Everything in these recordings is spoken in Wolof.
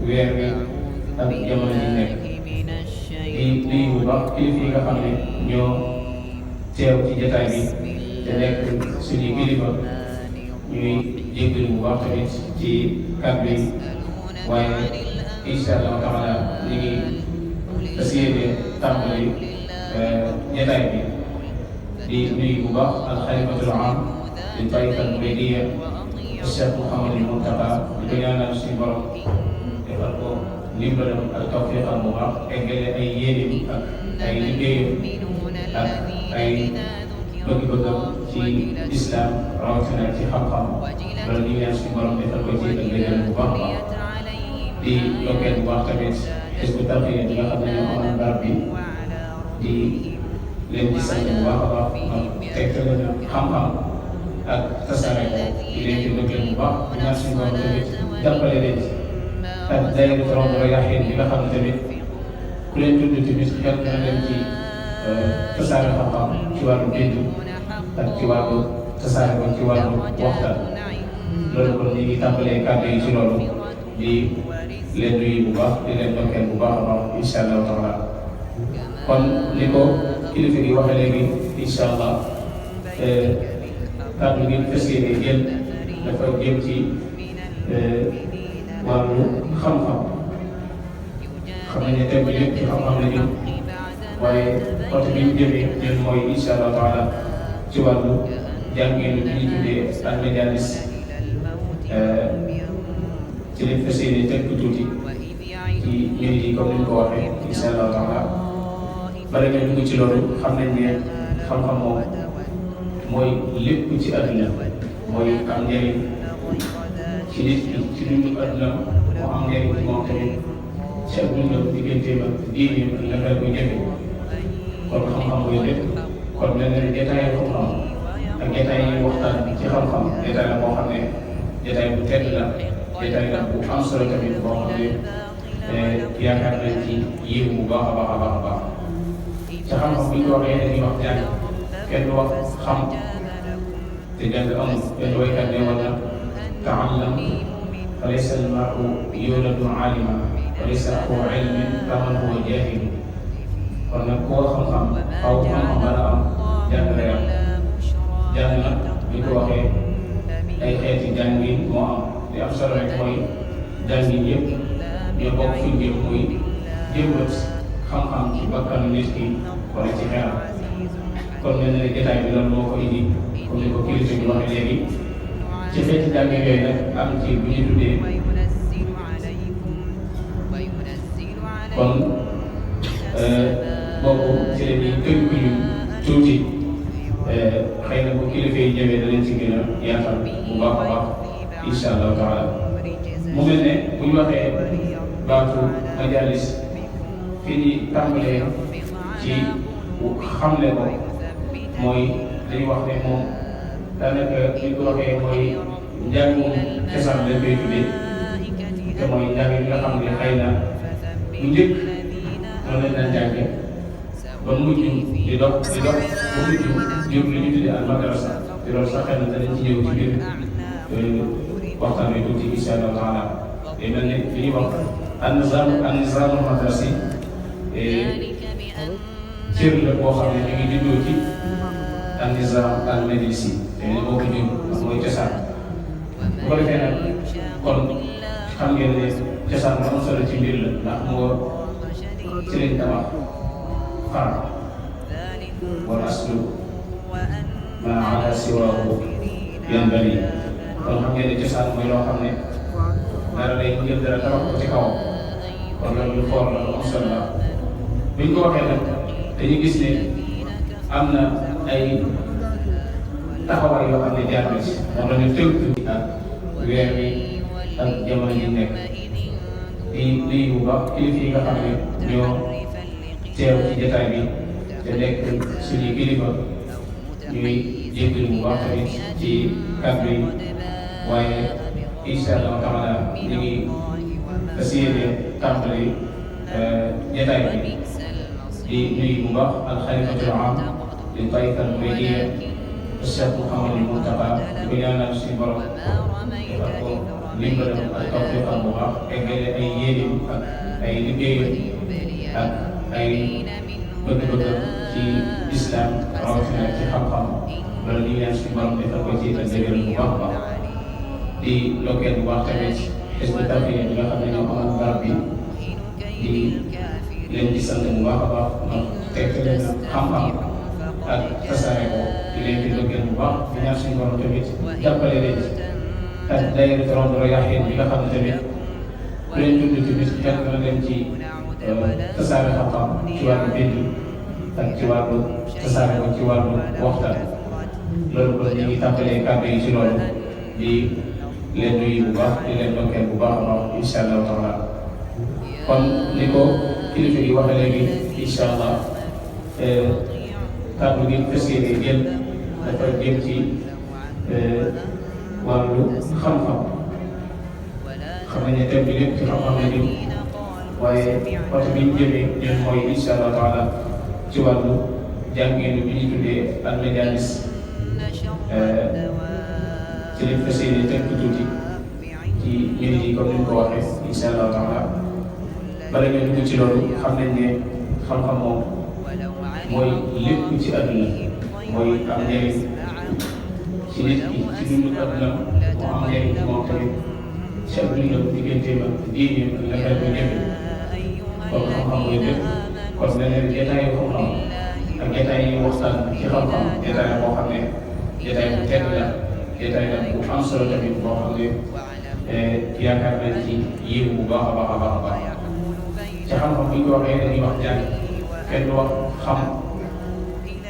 weer wi ak jamono ji nekk di nuyu bu baax kilifa yi nga xam ne ñoo teew ci jotaay bi te nekk suñuy kilifa ñuy jéggalu bu baax tamit ci kàddu yi waaye incha allah taala ñu ngi fas yéene tàmbali jotaay bi di nuyu bu baax al xalifatul aam di tariqa muriidiyya Cheikh Mouhamadou Mountakha di ko ñaanal suñu borom defal ko ndimbalam ak tawfiqam bu baax eggale ay yéeneem ak ay liggéeyam ak ay bëgg-bëggam ci islam rawatina ci xam-xam loolu ñu ñaan suñu borom defal ko ci ak dëggal bu baax a baax di yokkeel bu baax tamit Hizbut Tarqiyyah bi nga xam ne ñoo amoon barab bi di leen di sant bu baax a baax ndax tegtal na xam-xam ak tasaare ko di leen di bëggal bu baax ñaan suñu borom tamit jàppale leen ci ak daayira Rawdu Rayaahiin bi nga xam ne tamit ku leen tudd tamit xel dina leen ci tasaare xam-xam ci wàllu bind ak ci wàllu tasaare ko ci wàllu waxtaan loolu kon ñu ngi tàmbalee kàddu yi ci loolu di leen nuyu bu baax di leen dokkeel bu baax a baax incha allahu taala kon ni ko kilifa gi waxee léegi incha allah kàddu gi fas yéene jël dafa jëm ci wàllu xam-xam xam nañ ne thème bi lépp ci xam-xam la jëm waaye côté bi ñu jëmee ñun mooy incha allah taala ci wàllu jànginu bi ñu tuddee al Madialiss ci lañ fas yéene tënk tuuti ci minute yi comme ni ñu ko waxee incha allah taala bala ñu dugg ci loolu xam nañ ne xam-xam moom mooy lépp ci àdduna mooy am njëriñ ci nit ki ci dundu àdduna moo am njëriñ ci moom tamit ci ak dundam digganteem ak diineem ak naka la koy jëfe kon xam-xam mooy lépp kon mel na ne détail xam-xam ak détail yi waxtaan ci xam-xam détail la boo xam ne détail bu tedd la détail la bu am solo tamit boo xam ne yaakaar nañ ci yéem bu baax a baax a baax a baax ca xam-xam bu ñu ko waxee dañuy wax jàng kenn du wax xam te jàng amul benn waykat ne woon na taallam fa laysa al-mar'u yuladu aaliman wa laysa axu ilmin kaman huwa jaahil kon nag koo xam-xam xaw xam-xam bala am jàng lay am jàng nag bu ñu ko waxee ay xeeti jàngin moo am li am solo rek mooy jàngin yëpp ñoo bokk fi ñu muy jëmbat xam-xam ci bakkanu nit ki wala ci xeeram kon mel na ne jotaay bi loolu moo ko indi comme ni ko kilifa bi waxee léegi ci xeeti jàngin yooyu nag am ci bu ñu tuddee kon boobu ci la ñuy tënk ñu tuuti xëy na bu kilifa yi ñëwee da leen ci gën a yaatal bu baax a baax incha allahu taala mu mel ne bu ñu waxee baatu Madialiss fi ñuy tàmbalee ci xamle ko mooy dañuy wax ne moom daanaka li ñu ko waxee mooy njàngum cosaan lañ koy tuddee te mooy njàng yi nga xam ne xëy na bu njëkk noonu lañ daan jànge ba mujj di dox ba mujj jóg li ñu tuddee al madrasa te loolu sax xëy na danañ ci ñëw ci biir waxtaan wi tuuti incha allahu taala day mel ne li ñuy wax an nizaamu madrasi cër la boo xam ne ñu ngi juddoo ci an nizaam al majlisi te ne boo ko jur mooy cosaan bu ko defee nag kon xam ngeen ne cosaan bu am solo ci mbir la ndax moo ci lañ tabax xar wal aslu ma ala siwaahu yanbali kon xam ngeen ne cosaan mooy loo xam ne dara day jël dara tabax ko ci kawam kon loolu lu foor la lu am solo la buñ ko waxee nag dañuy gis ne am na ay taxawaay yoo xam ne jaar na ci moom la ñu tënk ak weer wi ak jamono ji nekk di nuyu bu baax kilifa yi nga xam ne ñoo teew ci jotaay bi te nekk suñuy kilifa ñuy jéggalu bu baax tamit ci kàddu yi waaye incha allahu taala ñu ngi fas yéene tàmbali jotaay bi di nuyu bu baax al xalifatul aam di tariqa muriidiyya Cheikh Mouhamadou Mountakha di ko ñaanal suñu borom defal ko ndimbalam ak tawfiqam bu baax eggale ay yéeneem ak ay liggéeyam ak ay bëgg-bëggam ci islam rawatina ci xam-xam loolu ñu ñaan suñu borom defal ko ci ak dëgëral bu baax a baax di lokkeel bu baax tamit spectateur yi nga xam ne ñoo amal barab bi di leen di sant bu baax a baax ndax tegtale na xam-xam ak tasaare ko di leen di lokkeel bu baax di ñaan suñu borom tamit jàppale leen ci ak daayira Rawdu Rayaahiin bi nga xam ne tamit ku leen tudd tamit yàgg na dem ci tasaare xam-xam ci wàllu bind ak ci wàllu tasaare ko ci wàllu waxtaan loolu kon ñu ngi tàmbalee kàddu yi ci loolu di leen nuyu bu baax di leen dokkeel bu baax a baax incha allahu taala kon ni ko kilifa yi waxee léegi incha allah kàddu gi fas yéene jël dafa jëm ci wàllu xam-xam xam nañ ne thème bi lépp ci xam-xam la jëm waaye côté bi ñu jëmee ñun mooy incha allah taala ci wàllu jàngeenu bi ñu tuddee al Madialiss ci lañ fas yéene tënk tuuti ci minute yi comme ni ñu ko waxee incha allah taala bala ñu dugg ci loolu xam nañ ne xam-xam moom mooy lépp ci àdduna mooy am njëriñ ci nit ki ci dundu àdduna mu am njëriñ ci moom tamit ci ak dundam digganteem ak diineem ak la xel ko jëfe kon xam-xam mooy lépp kon leneen jotaayu xam-xam ak jotaay yi waxtaan ci xam-xam jotaay la boo xam ne jotaay bu tedd la jotaay la bu am solo tamit boo xam ne yaakaar nañ ci yiw bu baax a baax a baax a baax ci xam-xam bu ñu ko waxee dañuy wax jàng kenn du wax xam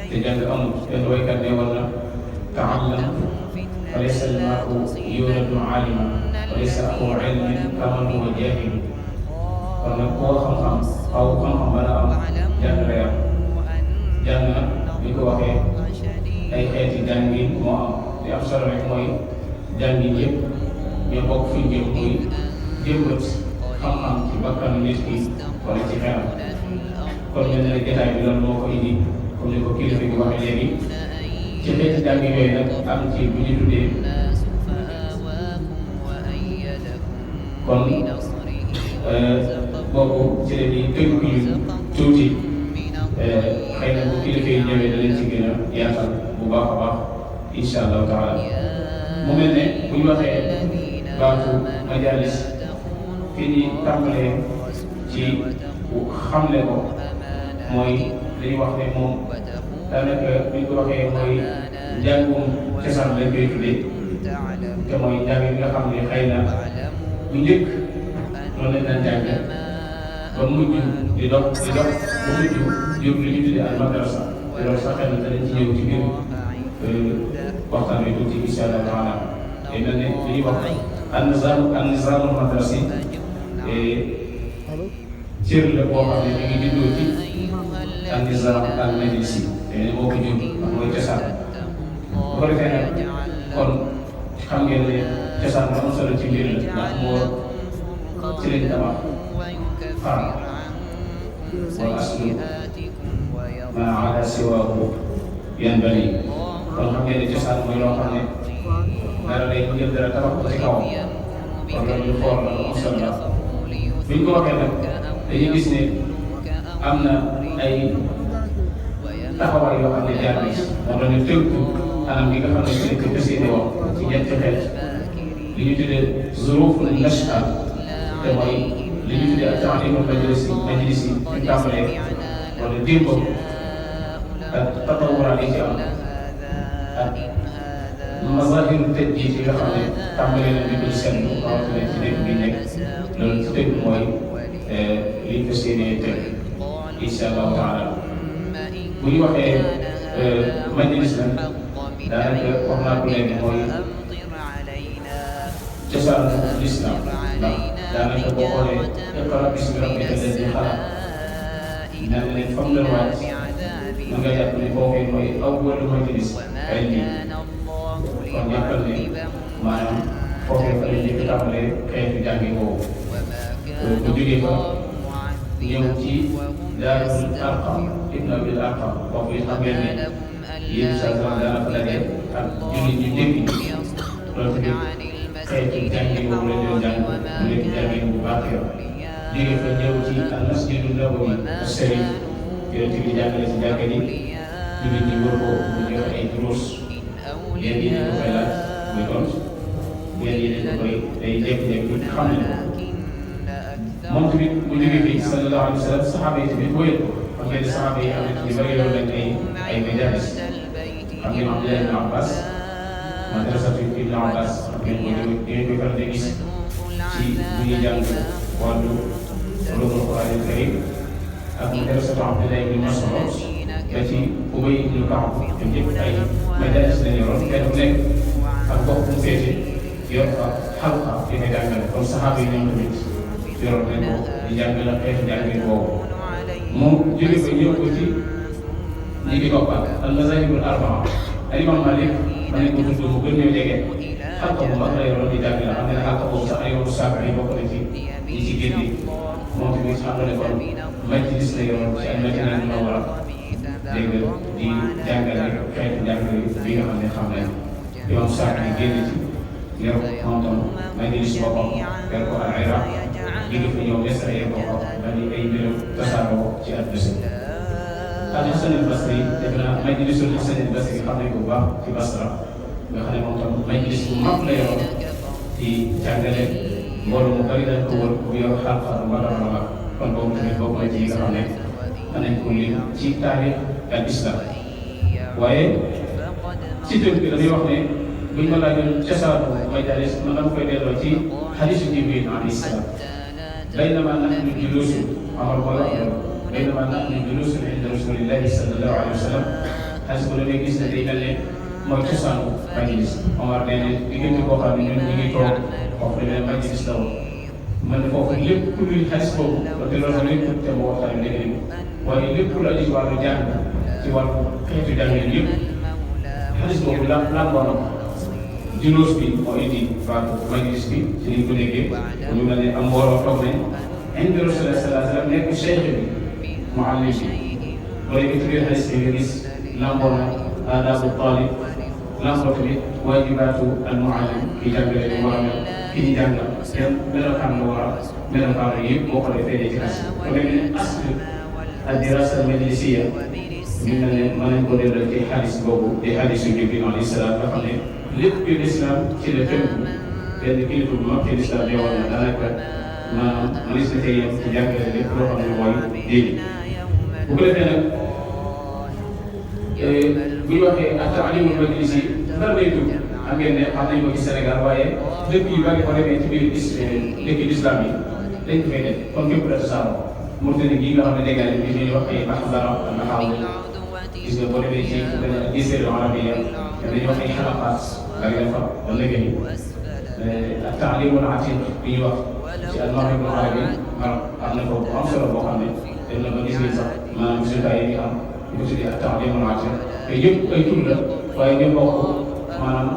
te jàng amul benn waykat ne woon na ta'allam fa laysa al-mar'u yuladu aaliman wa laysa axu ilmin kaman huwa jaahil kon nag koo xam-xam faaw xam-xam bala am jàng lay am jàng nag bu ñu ko waxee ay xeeti jàngin moo am li am solo rek mooy jàngin yëpp ñoo bokk fi ñu jëm muy jëmbat xam-xam ci bakkanu nit ki wala ci xelam kon mel na ne jotaay bi loolu moo ko indi comme ni ko kilifa gi waxee léegi ci xeeti jàngin yooyu nag am ci bu ñu tuddee kon boobu ci la ñuy tënk ñu tuuti xëy na bu kilifa yi ñëwee da leen ci gën a yaatal bu baax a baax incha allahu taala mu mel ne bu ñu waxee baatu Madialiss fi ñuy tàmbalee ci xamle ko mooy dañuy wax ne moom daanaka bu ñu ko waxee mooy njàngum cosaan lañ koy tuddee te mooy njàng bi nga xam ne xëy na bu njëkk noonu lañ daan jàng ba mujj di dox ba mujj yóbbu li ñu tuddee al madrasa te loolu sax xëy na danañ ci ñëw ci biir waxtaan wi tuuti incha allah taala te mel ne li ñuy wax an nizaamu madrasi cër la boo xam ne mi ngi juddoo ci an nizaam al majlisi te ne moo ko jur mooy cosaan bu ko defee nag kon xam ngeen ne cosaan bu am solo ci mbir la ndax moo ci lañ tabax xaar wal aslu ma ala siwaahu yanbani kon xam ngeen ne cosaan mooy loo xam ne dara day jël dara tabax ko ci kawam kon loolu lu xool la lu am solo la bu ñu ko waxee nag dañuy gis ne am na ay taxawaay yoo xam ne jaar nañ moo doon ne tënku anam gi nga xam ne ci lañ ko précisé woon ci ñetti xeet li ñu tuddee zuruful nasha te mooy li ñu tuddee ak ta'limul majlis yi ñu tàmbalee wala démb ak tatawuraat yi ci am ak mazahiru tajdiid yi nga xam ne tàmbalee na di ko seetlu rawatina ci dëkk bi nekk loolu ci dëkk mooy li ñu ko séenee teg incha allahu taala bu ñu waxee Madialiss nag daanaka wax naa ko léegi mooy cosaanu lislaam ndax daanaka boo xoolee iqra bismi rabbika alladi xalaq naan leen fam la wàcc mën nga jàpp ne foofee mooy awwalu Madialiss ay nii kon jàppal ne maanaam foofee fa la njëkk tàmbalee xeetu jàngi boobu bu jógee fa ñëw ci daarul arqam ibn abil arqam foofu it xam ngeen ne yéen saa daana fa daje ak jullit ñu njëkk ñi loolu tamit xeetu jàngin boobu la doon jàng mu nekk jàngin bu barkeel jóge fa ñëw ci al masjidu nabawi as-sharif yonent bi jàngale ci jàkka ji jullit ñi wër ko mu joxe ay duruus yenn yi dañ ko koy laaj muy tontu yenn yi dañ ko koy day jékki-jékki xam nañ ko moom tamit bu jógee fii sallallahu alayhi wa sallam saxaaba yi tamit wóyal ko xam ngeen saxaaba yi am na ñu bëri yor nañ ay Madialiss xam ngeen Abdullah ibn Abbas madrasatu ibn Abbas xam ngeen ko dinañ koy faral di gis ci bu ñuy jàng wàllu ulumul Qur'an al-Karim ak madrasatu Abdullah ibn Mas'ud ba ci Ubay ibn Ka'b ñoom ñëpp ay Madialiss lañ yoroon kenn ku nekk ak gox bu mu féete yor fa xalqa di ko jàngale comme saxaaba yi ñoom tamit yoroon nañ ko di jàngale xeetu jàngin boobu moom jóge fa ñëw ko ci ñi ngi toppaat al-mazahibul arbaa al-imam Malik ma ne ko tudd mu gën ñoo jege xalqa bu mag la yoroon di jàngale xam ne xalqa boobu sax ay yoonu saaba yi bokk na ci ñi ci génne moom tamit xam nga ne kon Madjaliss la yoroon ci ay Madina Munawwara dégg nga di jàngale xeetu jàngale bi nga xam ne xam nañ imam saaba yi génn ci yor moom tam Madjaliss boppam yor ko al Iraq jóge fa ñëw essayé boppam daal di ay mbiram tasaaroo ci àdduna si al Hasan al Basri def naa Madjalissul Hasan al Basri xam nañ ko bu baax ci Basra nga xam ne moom tam Madjaliss bu mag la yoroon di jàngale mbooloo mu bari dañ ko wër bu yor xalqa bu mag a mag kon boobu tamit bokk na ci yi nga xam ne danañ ko lim ci taarix al islam waaye ci tënk bi dañuy wax ne buñ ma laajoon cosaanu Madialiss man dama koy delloo ci hadiisu Jibril alayhi salaam baynama nahnu juluusun Amar mooy wax loolu baynama nahnu juluusun inda rasulillahi sallallahu alayhi wa sallam xadis bu la ngay gis ne day mel ne mooy cosaanu Madialiss Omar nee ne diggante boo xam ne ñun ñu ngi toog foofu dañu ne Madialiss la woon man ne foofu lépp luy xadis boobu te loolu mooy lépp te moo waxtaan léegi waaye lépp lu aju ci wàllu jàng ci wàllu xeetu jàngleen yëpp xadis boobu làmboo na ko julóos bi moo indi baatu Madialiss bi ci niñ ko déggee ñu mel ne am mbooloo toog nañ indi Rasulullah sallallahu alayhi wa sallam nekk cheikh bi muallim bi loolu ci biir xadis bi nga gis làmboo na aadaabu taalib làmboo tamit waajibaatu al muallim ki jàngale lu war a mel ki ñu jàngal yan melokaan la war a melokaan yëpp boo ko defee ci xas kon nag asl ad dirasa al majlisiya ñu mel ne mën nañ ko delloo ci xadis boobu di xadisu Jibril alayhi salaam nga xam ne lépp yu lislaam ci la tënku benn kilifa bu mag ci lislaam ne woon na daanaka maanaam mënees na cee yem ci jàngale lépp loo xam ne mooy diine bu ko defee nag bu ñu waxee ak taalimul Madjaliss yi fan lay dugg xam ngeen ne xam nañ ko ci Sénégal waaye dëkk yu bari ko demee ci biir dëkk lislaam yi dañ ko fay def kon képp la tasaaroo Mauritanie gii nga xam ne dégg nga li ñuy wax ay maxdara ak naxaawu gis nga boo demee ci lycée arabiya dañuy wax ay xalaqaat bari na fa ba léegi nii ak taalimul atiq bi ñuy wax ci al-maghrib al-arabi am na ko bu am solo boo xam ne dem na ba gis ngeen sax maanaam résultat yi am ñu ko tuddee ak taalimul atiq te yëpp ay tur la waaye ñu bokk maanaam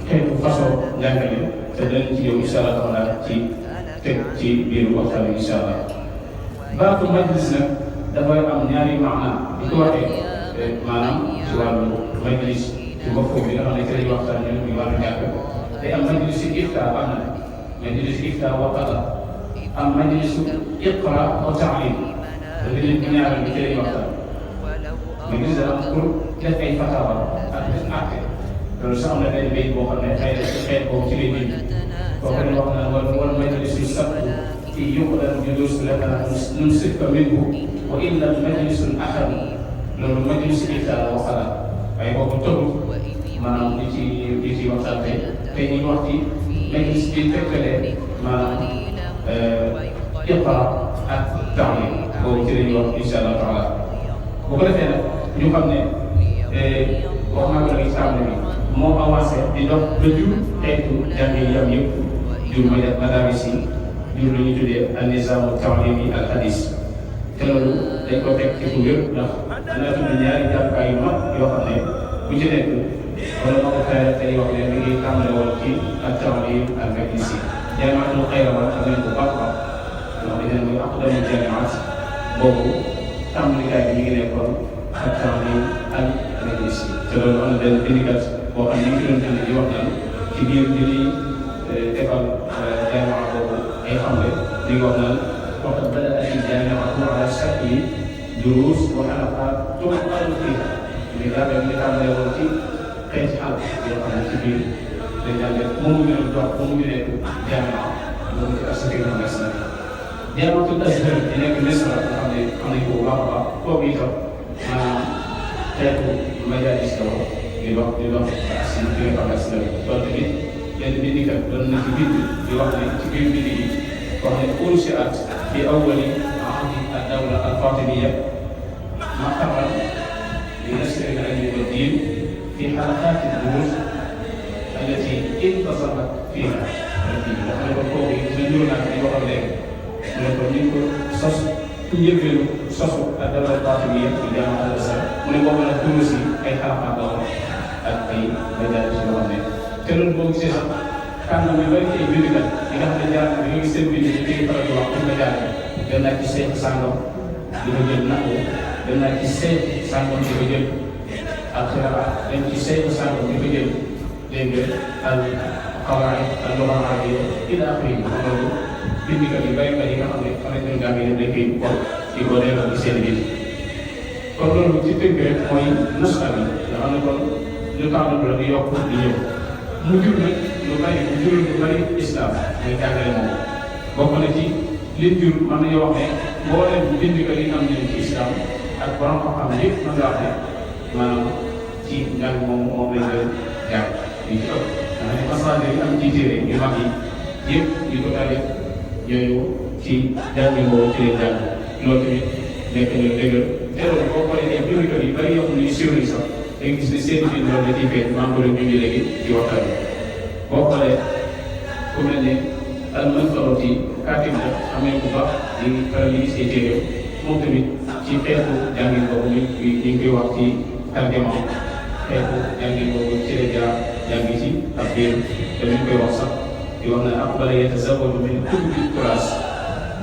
xeetu façon njàngale te danañ ci ñëw incha allah taala ci teg ci biir waxtaan bi incha allah baatu Madialiss nag dafay am ñaari maana bi ko waxee maanaam ci wàllu Madialiss ci bopp bi nga xam ne ci lañuy waxtaan ñun ñu wàllu jàng day am Madialiss ifta am na Madialiss ifta wa qada am Madialiss iqra wa ta'lim da nga leen ko ñaaral bi ci lañuy waxtaan Madialiss am pour def ay fatawa ak def àtte loolu sax am na benn béy boo xam ne xëy na ci xeet boobu ci lay bind kooku dañu wax naan wala Madialiss sabtu fi yuqdar julus lana numsika minhu wa illa Madialiss ahad loolu Madialiss ifta wa qada waaye boobu tëbul maanaam di ci waxtaan te ñu wax ci Madialiss bi fekkale maanaam iqra ak ta'lim boobu ci la ñuy wax incha allah taala bu ko defee nag ñu xam ne wax naa ko léegi table bi moo avancé di dox ba jur xeetu jàng yi yam yëpp jur madaris yi jur lu ñu tuddee an-nizaamu ta'limi al-hadis te loolu dañ ko teg ci fu wér ndax dana tudd ñaari jàppukaay yu mag yoo xam ne bu ci nekk wala ma ko xayma tey wax ne mi ngi tàmbale woon ci at-ta'lim al-Madialissi jaamaatul xayra wala xam nañ ko baax a baax ndax dañu ne muy aqdamu jaamaat boobu tàmbalikaay bi mi ngi nekkoon at-ta'lim al-Madialissi te loolu am na benn bindikat boo xam ne ñu ngi doon bind di wax naan ci biir bi ñuy defal jaami'a boobu ay xamle li nga wax naan waqad bada'a al-jaami'atu ala shakli duruus wa halaqaat tuqalu fiiha li daal di tàmbalee woon ci xeeti xal yoo xam ne ci biir dañ daan def moom ñu leen jox moom ñu nekk jaami'a moom ci askan wi nga xam ne jaami'atul Azhar di nekk Misra nga xam ne xam nañ ko bu baax a baax kooku itam maanaam xeetu Madialiss la woon di dox si li nga xam ne si la loolu tamit yenn bindikat doon na ci bind di wax ne ci biir bind yi wax ne unsi'at fi awwali ahdi ad-dawla al-fatimiyya maqarran li nasri al-ilmi wa ad-din fi halaqat ad-durus allati intasabat fiha nga xam ne kon kooku yi ñu jur naa di waxal léegi mu ne ko ñu ko sos ku njëlbeenu sosu ad-dawla al-fatimiyya ci jaami'a al-Azhar mu ne boobu nag durus yi ay xalaqaat la woon ak ay Madialiss yoo xam ne te loolu boo gisee sax kànnam yu bëri ci ay bindkat yi nga xam ne jaar na nga gis seen bind yi dañuy faral di wax pour nga jaar dem naa ci seet sàngam di ko jël naqu dem naa ci seet sàngam di ko jël ak xiraa dem ci seet sàngam di ko jël dégg nga al qawaid al lugha al arabiyya ila axiri loolu bindkat yu bëri yi nga xam ne xam nañ jàng yi dañ koy bokk di ko delloo ci seen bind kon loolu ci tënk rek mooy nusxa bi nga xam ne kon lu tànn la di yokk di ñëw mu jur nag lu bari islam muy jàngale moom bokk na ci li jur mën nañoo wax ne mbooleem bindkat yi am nañ ci islam ak borom xam-xam yëpp mën nga wax ne maanaam ci njàng moom lañ koy jàng li ci ëpp nga xam ne passage yi am ci téere yu mag yi yëpp yu ko taalif yooyu ci jàngi boobu ci leen jàng loolu tamit nekk na dëgër te loolu boo xoolee ay bindkat yi bari yoo xam ne yu siiw sax da nga gis ne seen biir loolu da ciy feeñ maa ngi ko doon junj léegi ci waxtaan bi boo xoolee ku mel ne al-Manfaruti kàttin la xam ne bu baax di faral di gis ay téere moom tamit ci xeetu jàngin boobu ñu ngi koy wax ci tarjama xeetu jàngin boobu ci la jaar jàngi ci ak biir te ñu koy wax sax di wax ne aqbala yatazawwaju min kutubi turaas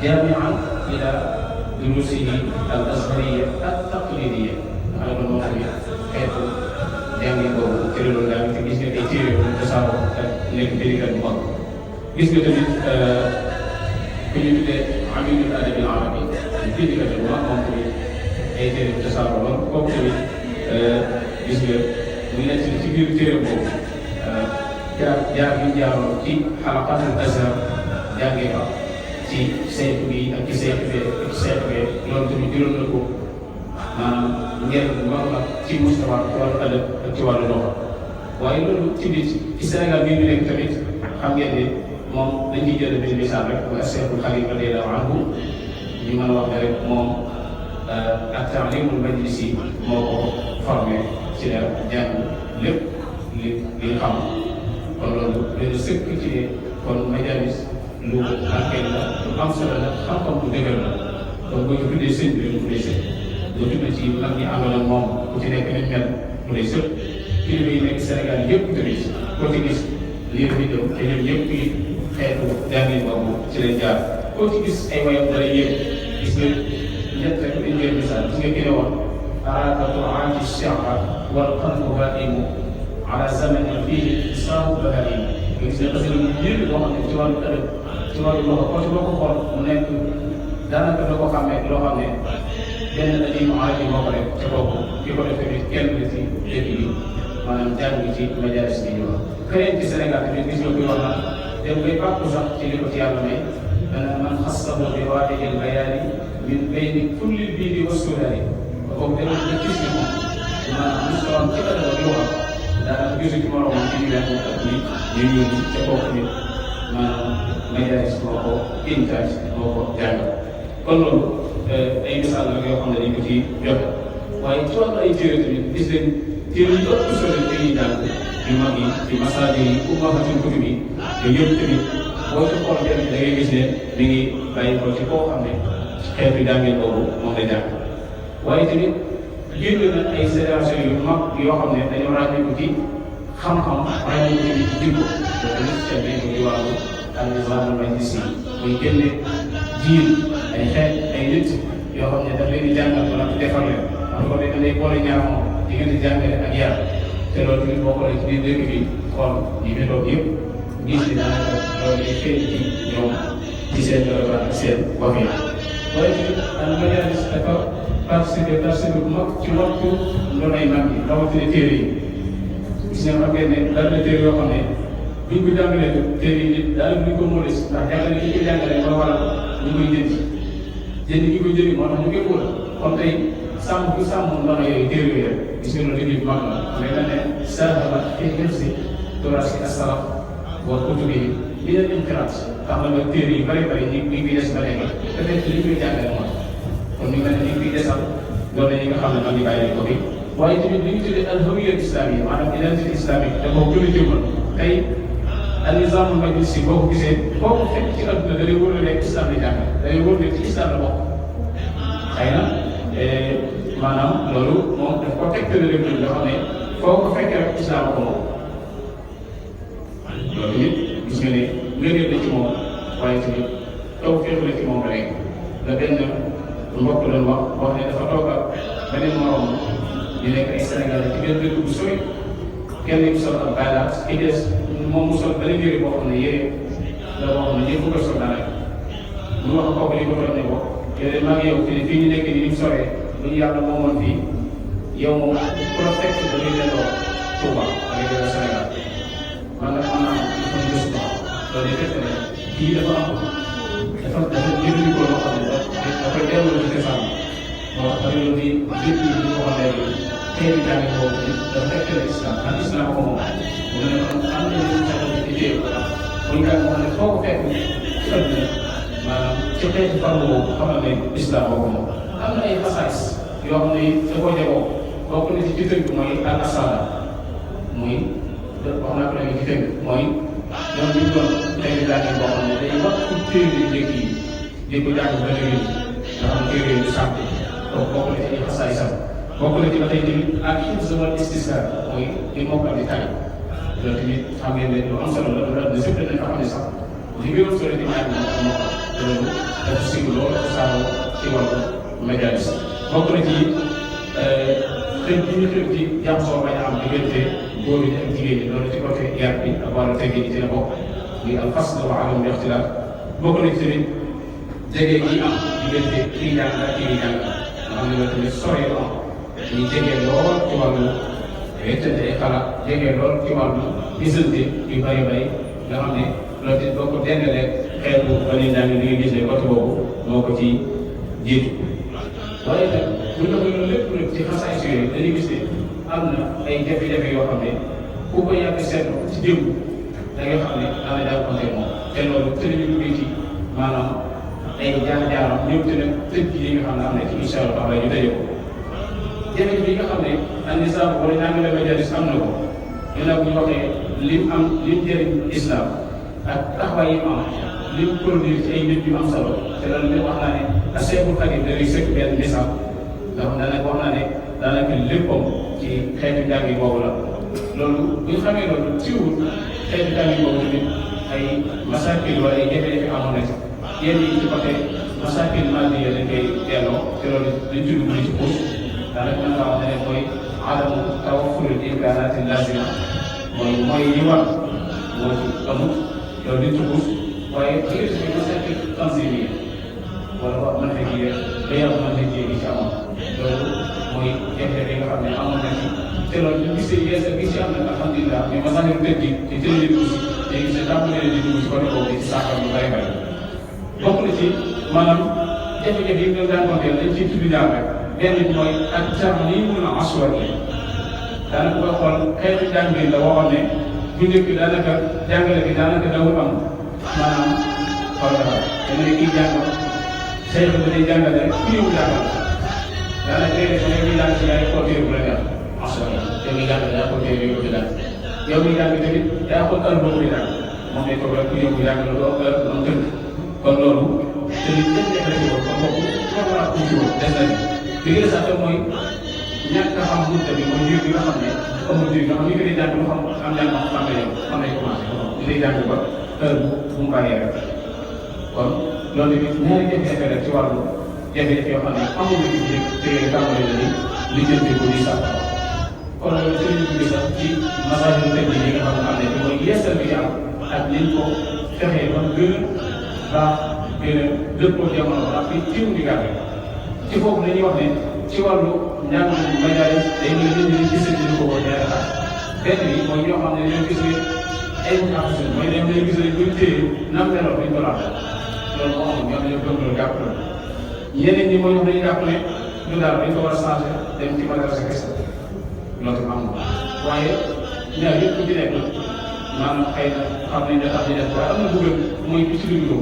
jaami'an ila duruusihi al-azhariyya at-taqlidiyya xam nga moom tamit xeetu jàngi boobu cëre loolu daal te gis nga ay téere yu tasaaroo ak nekk bindkat bu mag gis nga tamit ku ñu tuddee amilul adabi al arabi bindkat bu mag moom tamit ay téere yu tasaaroo lool kooku tamit gis nga mu nekk ci biir téere boobu jaar bi jaaroon ci xalaqatul Azhar jàngee fa ci saytu bi ak ci saytu bee ak ci saytu bee loolu tamit juróom na ko maanaam njëriñ bu mag la ci mustawa ci wàllu adab ak ci wàllu dox waaye loolu ci biir ci Sénégal bii ñu nekk tamit xam ngeen ne moom dañ ciy jël benn misaal rek mooy Cheikhul Khalil radiyallahu anhu ñu mën a wax ne rek moom ak ta'limul majlis yi moo ko formé ci la jàng lépp li xam kon loolu dañu sëkk ci ne kon Madialiss lu barkeel la lu am solo la xam-xam bu dëgër la kon boo ko tuddee sëñ bi dañu tuddee sëñ boo tuddee ci mag ñi àndoon ak moom ku ci nekk nañ mel mu lay sëpp kilifa yi nekk Sénégal yëpp tamit koo ci gis lii la fi ñëw te ñoom ñëpp yi xeetu jàngin boobu ci leen jaar koo ci gis ay wayam dara yéeg gis nga ñett rek dañ leen misaal gis nga ki ne woon arakatu aati shi'ra wal qalbu haimu ala zamanin fihi isaabu bahaimu nga gis ne parce que lu yéeg boo xam ne ci wàllu ëllëg ci wàllu loxo ko ci boo ko xool mu nekk daanaka da ko xàmmee loo xam ne benn alim arabi moo ko def ca bopp ki ko def tamit kenn la ci dëkk bi maanaam jàng ci Madialiss bi ñu wax keneen ci Sénégal tamit gis nga koy wax naan dem bay bàkku sax ci li ko ci yàlla may dana man xassahu bi waahidil bayaani min bayni kulli biidi wa sudaani boobu demoon ba gis ne moom maanaam mustawaam ci adab ak wax daanaka gisu ci moroomam ci ñu leen ak ni ñu yónni ca bopp nit maanaam Madialiss moo ko intaaj moo ko jàngal kon loolu ay misaal la yoo xam ne dañ ko ci joxe waaye ci wàllu ay téere tamit gis leen téere yu ëpp solo dañuy jàng yu mag yi ci masaadi yi ummahatul kutub yi yooyu yëpp tamit boo ci xool benn da ngay gis ne mi ngi bàyyi ko ci koo xam ne xeetu jàngeen boobu moom lay jàng waaye tamit génn na ay génération yu mag yoo xam ne dañoo ràññee ko ci xam-xam ràññee ko ci jikko loolu tamit seet nañ ko ci wàllu al-nizaamul majlisi muy génne jiil ay xeet ay nit yoo xam ne daf leen di jàngal wala defar leen xam nga dañ lay boole ñaar moom diggante jàngale ak yar te loolu tamit boo xoolee ci biir dëkk bi xool yi fi toog yëpp gis ni daanaka loolu day feeñ ci ñoom ci seen melokaan ak seen wax yi waaye tamit Madialiss dafa participer bu mag ci waxtu loolu ay mag yi rawatina téere yi gis nga xam ngeen ne dara na téere yoo xam ne buñ ko jàngalee téere yi nit daanaka duñ ko móolis ndax jàngale ki ñu koy jàngalee moo waral ñu koy jënd gi koy jëndi moo tax ñu koy wóor kon tey sàmm bu sàmmoon ndox yooyu téere yooyu rek gis nga loolu liggéey bu mag la mais dañ ne saraba fi hifzi turaasi as-salaf wa kutubi yi li leen inqiraat tax na nga téere yu bëri bëri ñu ngi des ba léegi te fekk li ñu koy jàngale moom kon ñu mel ne ñu ngi koy desal loolu la ñi nga xam ne man di bàyyi ko bi waaye tamit li ñu tuddee al-hawiyya islamiyya maanaam identité islamique da koo gën a jëmmal tey al-nizaamul majlisi boo ko gisee foo ko fekk ci adduna da lay wóor ne islam di jàng da lay wóor ne ci islam la bokk xëy na maanaam loolu moom daf ko tegtale rek nga xam ne foo ko fekkee rek islam ko moom loolu it gis nga ne ngëneel la ci moom waaye tamit taw féex la ci moom ba léegi la benn mbokk doon wax ne dafa toog ak beneen morom di nekk ay Sénégalais ci benn dëkk bu sori kenn mu sol ak baylaat ki des moom mu sol beneen yére boo xam ne yére la boo xam ne ñëpp ko sol daanaka mu wax kooku li ko doon ne ko yéen maa ngi yow fii ñu nekk nii ni mu soree lu ñu yàlla moomoon fii yow moom ku la fekk da ngay delloo Touba da ngay delloo Sénégal man nag mën naa am dafa gëstu loolu day fekk ne kii dafa jëfandikoo loo xam ne da koy delloo ci cosaan moo tax loolu di lépp lu ñu waxoon léegi xeetu jàng boobu dafa fekk ne islam ak islam ko moom mu ne kon am na ñu saxal di téye ko muy nga xam ne foo ko fekk ci àdduna maanaam ci xeetu farlu boobu xamal ne islam boo ko moom am na ay fasaas yoo xam ne da koo jagoo bokk na ci tënk mooy al asada muy wax naa ko léegi ci tënk mooy ñoom ñu doon xeetu jàng boo xam ne day wax ci téere yu njëkk yi di ko jàng ba léegi nga xam téere yu sàmm donc bokk na ci ay fasaay sax bokk na ci ba tey tamit ak hifz wal istisqaa mooy li mokkal di tari loolu tamit xam ngeen ne lu am solo la loolu de sëpp dañ ko xam ne sax li gën a solo ci ñaar ñi mokkal loolu dafa siiw lool tasaaroo ci wàllu Madialiss bokk na ci xëy bi ñu xëy ci jaxasoo bañ a am diggante góor ñi ak jigéen ñi loolu ci côté yar bi ak wàllu teggin yi ci la bokk muy al fasl wa adam al ixtilaaf bokk na ci tamit jege yi am diggante kii jàng ak kii jàng nga xam ne loolu tamit sore lu am ñu jege lool ci wàllu wettante ay xalaat jege lool ci wàllu gisante yu bëri bëri nga xam ne loolu tamit boo ko dendalee xeetu ba ñuy jàng li nga gis ne côté boobu moo ko ci jiitu waaye nag bu ñu defee loolu lépp nag ci xasaay si yooyu dañuy gis ne am na ay jafe-jafe yoo xam ne ku ko yàgg seetlu ci démb da nga xam ne dana jàppante moom te loolu te ñu duggee ci maanaam ay jaar-jaaram ñëw te nag tënk yi nga xam ne am na ci incha allah taala ñu daje ko jafe-jafe yi nga xam ne an-nizaam wala njàngale Madialiss am na ko ginnaaw bu ñu waxee lim jëriñ islam ak taxawaay yi mu am lim produire ci ay nit yu am solo te loolu lépp wax naa ne Seexul Xadiim dañuy sëkk benn misaal ndax daanaka wax naa ne daanaka léppam ci xeetu njàng yi boobu la loolu bu ñu xamee loolu siiwul xeetu njàng yi boobu tamit ay masaakil wala ay jafe-jafe amoon na ci yenn yi ci côté masaakil maadiya dañ koy delloo te loolu dañ ci dugg ci puus daanaka mën ngaa wax ne mooy adamu tawaffuril imkaanaati laazima mooy yi war moo ci amut loolu dañ ci puus waaye jigéen si masaakil tanzimiya wala wax mën fekk yi bayam mën fekk yi ci amoon loolu mooy jafe-jafe yi nga xam ne amoon na ci te loolu ñu gisee yeesa gi ci am nag alhamdulilah mais masaakil tëj gi te tëjee dugg si léegi sa tàmbalee di dugg si côté boobu di ci saakal lu bari bari bokk na ci maanaam jafe-jafe yi nga daan konteel dañ ciy tudd ñaar rek benn bi mooy ak tarniimul aswari daanaka booy xool xeetu jàngin la waxoon ne bu njëkk daanaka jàngale bi daanaka dawul am maanaam xool dafa dana ne kii jàng saytu ba day jàngale rek ku ñëw jàngal daanaka léeg-léeg sax yow miy jàng si yaay xool téere bu la neex aswari yow miy jàng yaa xool téere yow di jàng yow miy jàng tamit yaa xool heure boobu di jàng moom lay toog rek ku ñëw jàng la doo heure am tënk kon loolu te li jafe-jafe la ci woon kon boobu programme bu ci woon des na li gën a sax mooy ñàkk a xam bunte bi mooy njur bi nga xam ne amul njur nga xam ni ko day jàng lu xam am jàng xam ne yow xam nañ commencé di lay jàng ba heure bu mu bàyyee rek kon loolu tamit ñaari jafe-jafe rek ci wàllu jafe-jafe yoo xam ne amul na ci biir te yooyu tàmbali na ni li jënte ko di sax kon loolu sëriñ bi sax ci message yu tëj yi nga xam ne am ne mooy yeesal bi am ak liñ ko fexee ba gën a baax gën a dëppoo jamono ndax fii ciw di gàtt ci foofu dañuy wax ne ci wàllu njàng Madialiss day mel ni nit ñi gisatuñu ko woon ñaari at benn bi mooy ñoo xam ne dañoo gis ne ay mutaxassin mooy dañ leen gis ne buñ téye nam meloon duñ ko laal loolu moo xam ñoo dañoo gëm loolu jàpp la ñeneen ñi mooy ñoom dañuy jàpp ne du daal dañ ko war a changé dem ci madrasa kese loolu tam am na waaye ñaar yëpp ku ci nekk maanaam xëy na xam nañ ne tax ñu def waaye am na bëgg mooy bi ci lu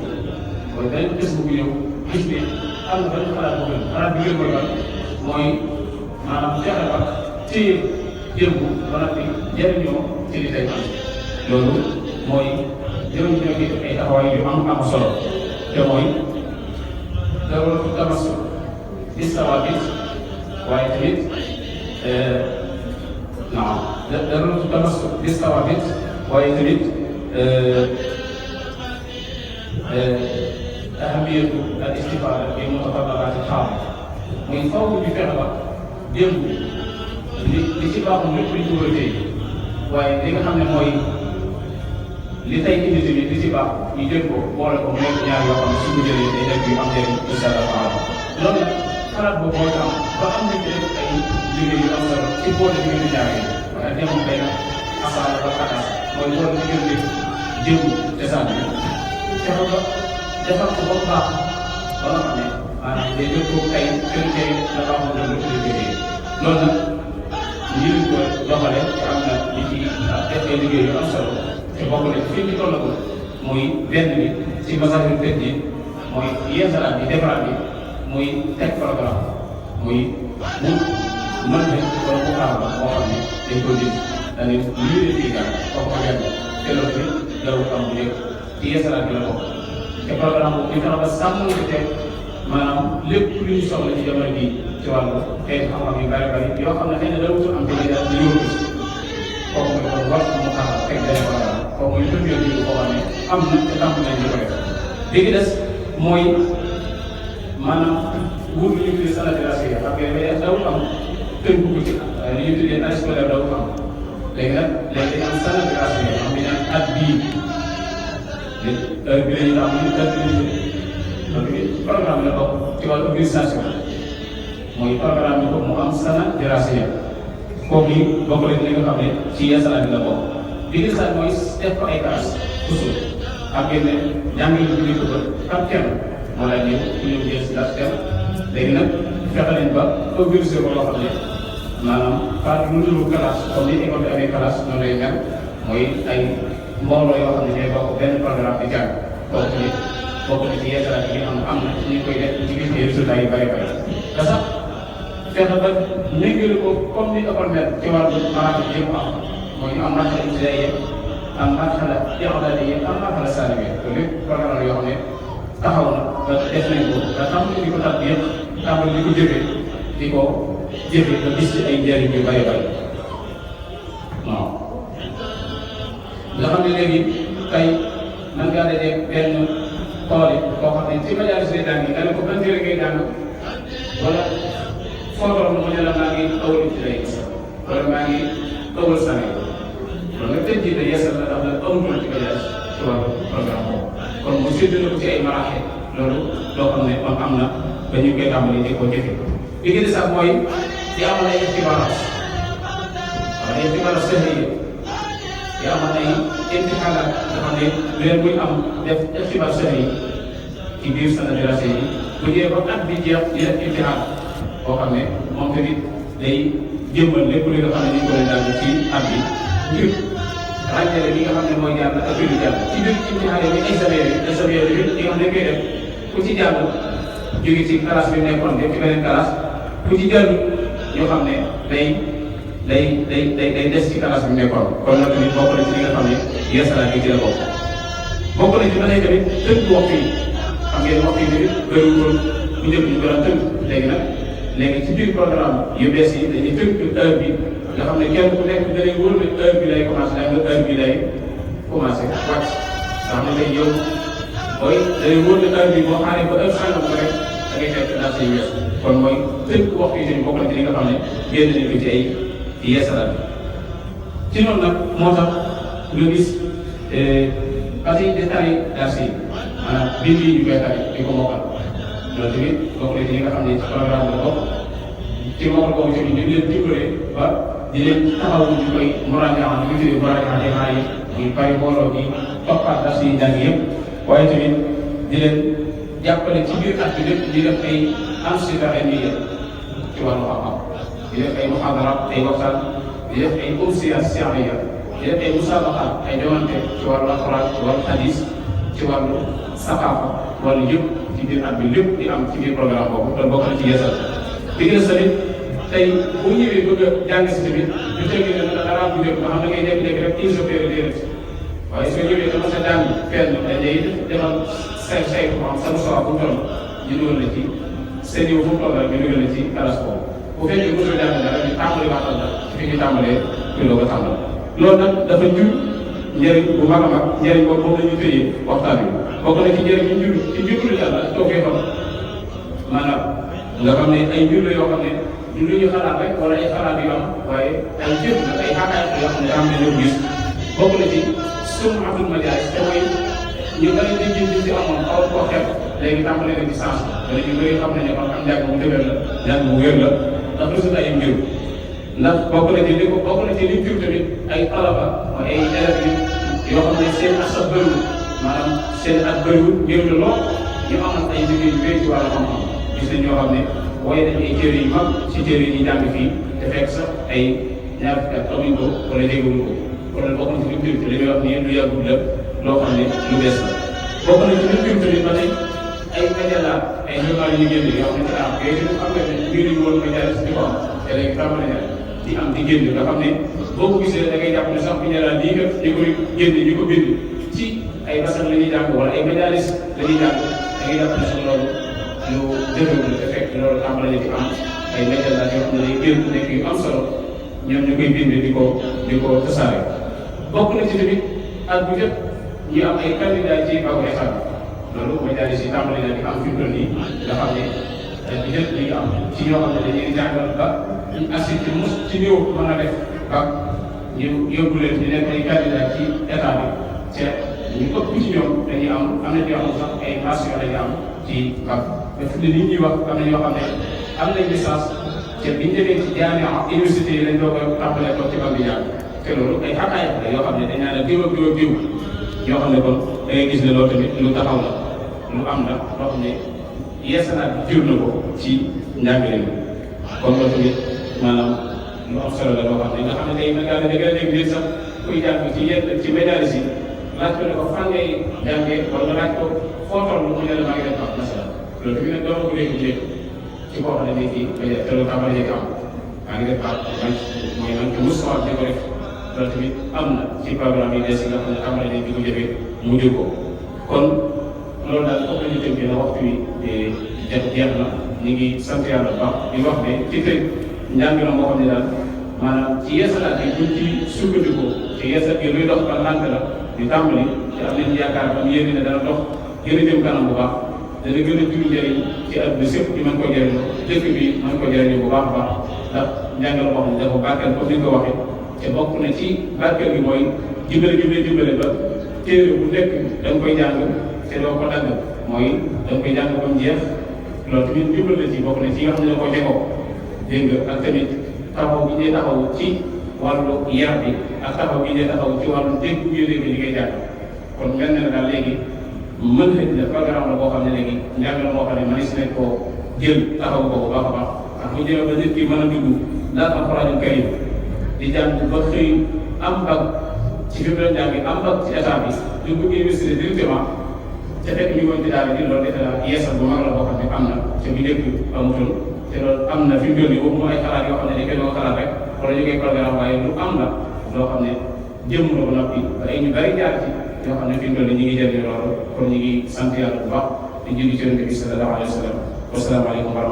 mooy dañ gis bu ñëw gis ne am na benn xalaat bu gën xalaat bi gën mooy ban mooy maanaam fexe ba téye démb ba noppi jëriñoo ci li tey loolu mooy jëriñoo ci ay taxawaay yu am solo te mooy daruratu tamassuk bis sawaabit waaye tamit non daruratu tamassuk bis sawaabit waaye tamit ahamiyatu al istifaada bi mutafarraqaati xaam muy faw ñu fexe ba démb li ci baaxul lépp li ñu war a téye waaye li nga xam ne mooy li tey indi tamit li ci baax ñu jël ko boole ko nekk ñaar yoo xam ne suñu jëlee day def yu am njëriñ incha allah loolu nag xalaat boobu mooy am ba am nañ ci ay liggéey yu am solo ci boole diggante ñaar yi waaye demoon xëy na asaala ba xataas mooy boole diggante démb cosaan bi fexe ba defar ko ba mu baax ba nga xam ne maanaam day dëppoo tey kër tey la baaxul doon lu liggéey loolu nag ñi lañ ko doxale te am na li ci def ay liggéey yu am solo te bokk na fi ñu toll ko muy benn bi ci masaahiru tëj ji mooy yeesalaat bi defaraat bi muy teg programme muy mu mën ne wala mu xaar ba moo xam ne dañ ko jël dañuy lii leen ciy gàll wax ko yàgg te loolu bi jarul am bu nekk ci yeesalaat bi la bokk te programme boobu ñu tax ba sàmm ci teg maanaam lépp lu ñu soxla ci jamono bii ci wàllu xeetu xam-xam yu bari bari yoo xam ne xëy na dara wutul am te ñu daal di yóbbu kooku mooy kon war mu xaar teg benn programme kooku mooy premier bi boo xam ne am na te tàmm nañ di ko def li ci des mooy maanaam wut li ñu tuddee standardisation yi xam nga dawul am tënku ko ci li ñu tuddee année scolaire dawul am léegi nag léegi dañu am standardisation yi xam ne dañu at bii heure bi la ñu am ñu heure bi la ñu donc programme la bokk ci wàllu organisation mooy programme bi boobu mu am standardisation kooku yi bokk na ci li nga xam ne ci yeesalaat bi la bokk bi nga xam mooy def ko ay classes toujours ak yenn jàng yi ñu ko par thème moo lay ñëw ku ñëw jël si laaj thème léegi nag fexe nañ ba organiser ko loo xam ne maanaam par lu dul classe comme ni école bi amee classe noonu lay mel mooy ay mbooloo yoo xam ne ñooy bokk benn programme di jàng kooku tamit bokk na ci yeesalaat yi nga xam ne am na ñu koy def ci gis ay résultats yu bëri bëri te sax fexe ba méngale ko comme ni école mel ci wàllu maanaam yëpp am mooy ñu am marxala ibtidaaiya am marxala i'daadiyya am marxala saanawiyya loolu lépp programme yoo xam ne taxaw na ba def nañ ko ba tàmbali di ko tàgg yëpp tàmbali di ko jëfee ba gis ci ay njëriñ yu bëri bëri waaw. nga xam ne léegi tey man ngaa dajee benn tool yi boo xam ne ci Madialiss lay jàng nga ne ko ban téere ngay jàng wala foo toll mu ne la maa ngi awal ibtidaaiya wala maa ngi awal saanawiyya loolu nag tey jii de yeesal na ndax nag amutoon ci Madialiss ci wàllu programme boobu kon mu séddale ko ci ay maraaxil loolu loo xam ne moom am na ba ñu koy tàmbali di ko jëfe li gën a sax mooy di amal ay ixtibaaraat wala ay ixtibaaraat sahriya di amal ay imtixaanaat nga xam ne weer buy am def ixtibaar sahri ci biir standardisation yi bu ñëwee ba at bi jeex di def imtixaan boo xam ne moom tamit day jëmmal lépp li nga xam ne ñu ngi koy jàng ci at bi ngir ràññale li nga xam ne mooy jàng ak lu jàng ci biir imtixaan yi examen yi li nga xam ne koy def ku ci jàng jóge ci classe bi nekkoon dem ci beneen classe ku ci jàng ñoo xam ne day des ci classe bi nekkoon kon nag tamit bokk na ci li nga xam ne yeesalaat yi ci la bokk na ci ba tey tamit tënk waxtu yi xam ngeen waxtu yi tamit bëriwul bu njëkk ñu gën a tënk léegi ci biir programme yu bees yi dañuy tënk heure bi nga xam ne kenn ku nekk da lay wóor ne heure bi lay commencé da nga heure bi lay commencé wàcc nga xam ne tey yow mooy da lay wóor ne heure bi boo xaaree ba heure sàngam ko rek da ngay fekk daal say wees kon mooy tënk waxtu yi tamit bokk na ci li nga xam ne génn nañ ko ci ay yeesalaat ci noonu nag moo tax nga gis parce que di tari dars yi maanaam bind yi ñu koy tari di ko mokkal loolu tamit bokk na ci li nga xam ne ci programme la bokk ci mokkal boobu tamit ñu ngi leen dimbale ba di leen taxawu ñu koy muraajaat ñu tuddee muraajaat yi ñu bari mbooloo bi toppaat dars yi jàng yëpp waaye tamit di leen jàppale ci biir at bi lépp di def ay ansita ilmiya ci wàllu xam-xam di def ay muhadara ay waxtaan di def ay umsiyaat siyaariya di def ay musaabaqa ay demante ci wàllu alquran ci wàllu hadis ci wàllu saqaafa wàllu yëpp ci biir at bi lépp di am ci biir programme boobu te bokk na ci yeesal di gën a tamit tey bu ñëwee bëgg a jàng si tamit ñu tegee ne dara bu njëkk nga xam da ngay nekk rek insoppéere déedéet waaye soo ñëwee dama sa jàng fenn dañ lay defal say ko am sa musawa bu toll ñu dugal la ci seen yow fu mu toll rek ñu dugal la ci classe boobu bu fekkee mosoo jàng dara ñu tàmbali waxtaan la ci fi ñu tàmbalee ñu doog a tàmbal loolu nag dafa jur njëriñ bu mag a mag njëriñ boobu moom la ñu tëyee waxtaan bi bokk na ci njëriñ ñu jur ci njurul yàlla toogee fa maanaam nga xam ne ay njur la yoo xam ne du lu ñu xalaat rek wala ay xalaat yu am waaye ay jëf la ay xaakaay yoo xam ne daa am ne ñoo gis bokk na ci sunu Abdul Madialiss te mooy ñu bëri di jëm ci amoon xaw koo xeeb léegi tàmbalee na ci sens wala ñu bëri xam nañ ne kon am njàng bu dëgër la njàng bu wér la ndax résultat yi njur ndax bokk na ci li ko bokk na ci li jur tamit ay talaba mooy ay élèves yoo xam ne seen asab bëriwul maanaam seen at bëriwul néew na lool ñu amoon ay liggéey yu wéy ci wàllu xam-xam gis nañ ñoo xam ne waaye dañu ay téere yu mag ci téere yi ñuy jàng fii te fekk sax ay ñaar fukki at amuñ ko wala dégguñ ko kon bokk na ci li jur li muy wax nii lu yàggul la loo xam ne lu bees la bokk na ci li jur tamit ba tey ay majalla ay journal yu ñu génne yoo xam ne ci am yooyu tamit xam nga ne mbir yi woon Madialiss di ko am te léegi tàmbali na di am di génn nga xam ne boo ko gisee da ngay jàpp ne sax bu ñu naan lii kat ñu koy génne ñu ko bind ci ay basan la ñuy jàng wala ay Madialiss la ñuy jàng da ngay jàpp ne sax loolu lu jëfewul te fekk loolu tàmbali na di am ay majalla yoo xam ne day génn nekk yu am solo ñoom ñu koy bind di ko tasaare bokk na ci tamit at bu jot ñu am ay candidat ci baw état loolu Madialiss yi tàmbali na di am fi mu toll nii nga xam ne bu jot li nga am ci ñoo xam ne dañuy jàngal ba ñu assi ci mos ci néew mën a def ba ñu yóbbu leen di nekk ay candidat ci état bi te ñu ëpp ci ñoom dañuy am na ñoo xam sax ay mention dañuy am ci bac mais fi mu ne nii ñuy wax am na ñoo xam ne am nañ licence te biñ demee ci jaamia université yi lañ doog a tàmbalee toog ci bac bi jàng te loolu ay xaqaay la yoo xam ne dañ naan diw ak diw ak diw ñoo xam ne kon da ngay gis ne loolu tamit lu taxaw la lu am la loo xam ne yeesalaat jur na ko ci njàngale mi kon loolu tamit maanaam lu am solo la loo xam ne nga xam ne tey nag daal da nga dégg nit sax kuy jàng ci yenn ci Madialiss yi laaj ko ne ko fan ngay jàngee wala nga laaj ko foo toll mu ne la maa ngi def baax masala loolu tamit nag doo ko léegi léegi ci koo xam ne nii kii te loolu tàmbali léegi am maa ngi def baax mooy man te musuwaat di ko def loolu tamit am na ci programme yi des yi nga xam ne tàmbali nañ di ko jëfee mu jël ko kon loolu daal foofu la ñu tënkee na waxtu wi jeex na ñu ngi sant yàlla bu baax di wax ne ci tëj njàng la moo xam ne daal maanaam ci yeesalaat yi buñ ci sukkandikoo ci yeesal gi luy dox ba lànk la di tàmbali te am nañ yaakaar am yéene ne dana dox gën a jëm kanam bu baax dana gën a jur njëriñ ci àdduna sépp ñu mën ko jëriñoo dëkk bi mën ko jëriñoo bu baax a baax ndax njàng la moo xam ne dafa barkeel comme ni nga ko waxee te bokk na ci barkeel gi mooy dimbale ba téere bu nekk da nga koy jàng te doo ko dagg mooy da nga koy jàng ba mu jeex loolu tamit dimbal la ci bokk na ci nga xam ne da koo jegoo dégg nga ak tamit taxaw gi ñuy taxaw ci wàllu yar bi ak taxaw gi ñuy taxaw ci wàllu dégg bu ñu dégg li ngay jàng kon mel na daal léegi mën nañ ne programme la boo xam ne léegi njàng la moo xam ne mënees nañ koo jël taxaw ko bu baax a baax ak bu jëlee ba nit ki mën a dugg daal alxuraanul karim di jàng ba xëy am bac ci fi mu doon jàng am bac ci état bi dugg université directement te fekk ñu woon ci daal di loolu defe naa yeesal bu mag la boo xam ne am na te bu njëkk amutoon te loolu am na fi mu toll nii boobu ay xalaat yoo xam ne dañ koy doon xalaat rek wala ñu koy programme waaye lu am la loo xam ne jëm na ba noppi ay ñu bari jaar ci yoo xam ne fi mu toll nii ñu ngi jëriñoo loolu kon ñu ngi sant yàlla bu baax di julli ci Yonent bi sallallahu alayhi wa sallam wasalaamaaleykum wa rahmatulah